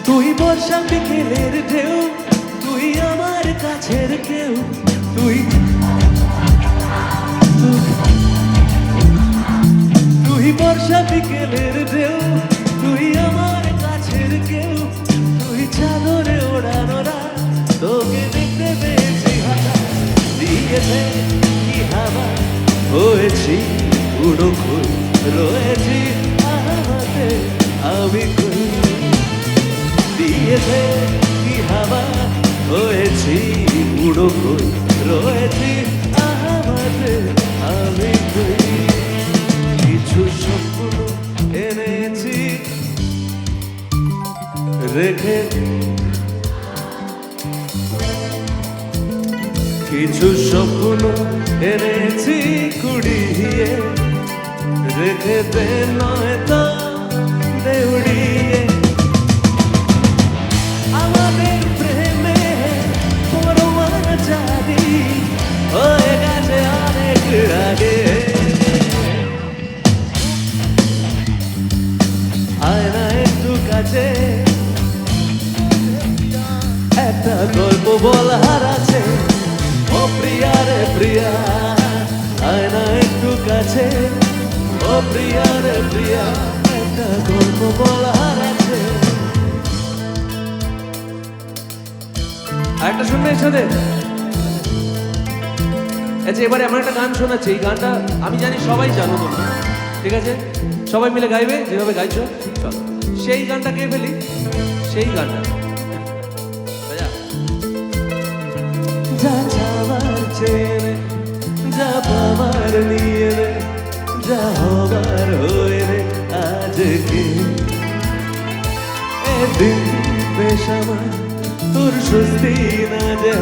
তুই বর্ষা বিকেলের ঢেউ, তুই আমার কাছের কেউ, তুই তুই বর্ষা বিকেলের ঢেউ, তুই আমার কাছের কেউ, তুই চাদরে ওড়ানো রাত, তোকে দেখতে পেয়েছি হঠাৎ, দিয়েছে কি হাওয়া, হয়েছি উড়ো খুই, রয়েছি হাওয়াতে আমি কই, দিয়েছে কি হাওয়া, হয়েছি উড়ো খুই, রয়েছি হাওয়াতে আমি কই। কিছু স্বপ্ন এনেছি রেখে, কিছু স্বপ্ন এনেছি কুড়িয়ে, রেখে দে নয় তো দেউড়িয়ে। আমাদের প্রেমে পরোয়ান জারি হয়ে গেছে অনেক আগে, আয় না একটু কাছে, একটা গল্প বলার আছে, ও প্রিয়া রে প্রিয়া, আয় না একটু কাছে, ও প্রিয়া রে প্রিয়া, একটা গল্প বলার আছে। আরেকটা শুনবে এর সাথে? আচ্ছা, এবারে আমার একটা গান শোনাচ্ছি, এই গানটা আমি জানি সবাই জানো তোমরা, ঠিক আছে? সবাই মিলে গাইবে যেভাবে গাইছো, চলো সেই গানটা গেয়ে ফেলি, সেই গানটা। যা যাওয়ার চেয়ে যা পাওয়ার নিয়ে রে, যা হবার হয়ে রে আজকে, এদিন বেশ আমার তোর স্বস্তি না যে,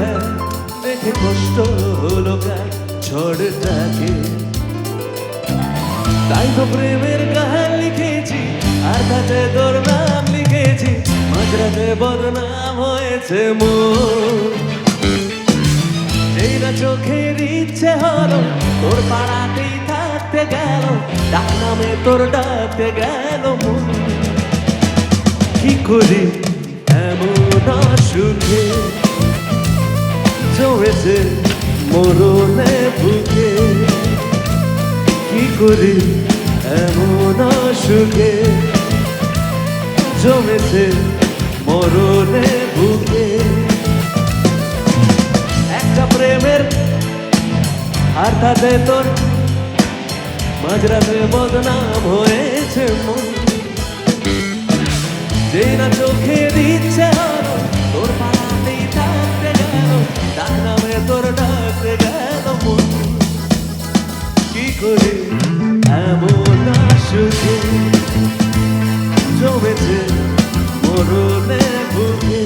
দেখে কষ্ট হলো কার ঝড়টাকে, তাই তো প্রেমের কাহিনী লিখেছি, আর তাতে তোর নাম লিখেছি, মাঝরাতে বদনাম হয়েছে মোর, যেই না চোখের ইচ্ছে হলো তোর পাড়াতেই থাকতে গেল, ডাক নামে তোর ডাকতে গেল মন, কি করি এমন সুখে জমেছে মরণে বুকে, কি করি এমন সুখে জমেছে মরণে বুকে, একটা প্রেমের আর তাতে তোর মাঝরাতে বদনাম হয়েছে মন, যেই না চোখে দিচ্ছে হলো তোর পাড়াতেই থাকতে গেল, ডাক নামে তোর ডাকতে গেল মন, কি করে এমন সুখে জমেছে মরণে বুকে,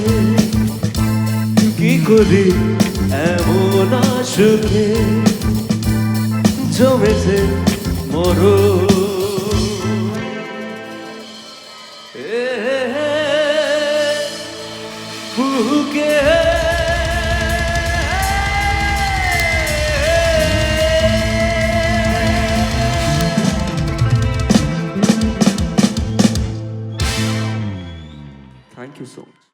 কি করি এমন সুখে জমেছে মরণ বুকে। Thank you so much.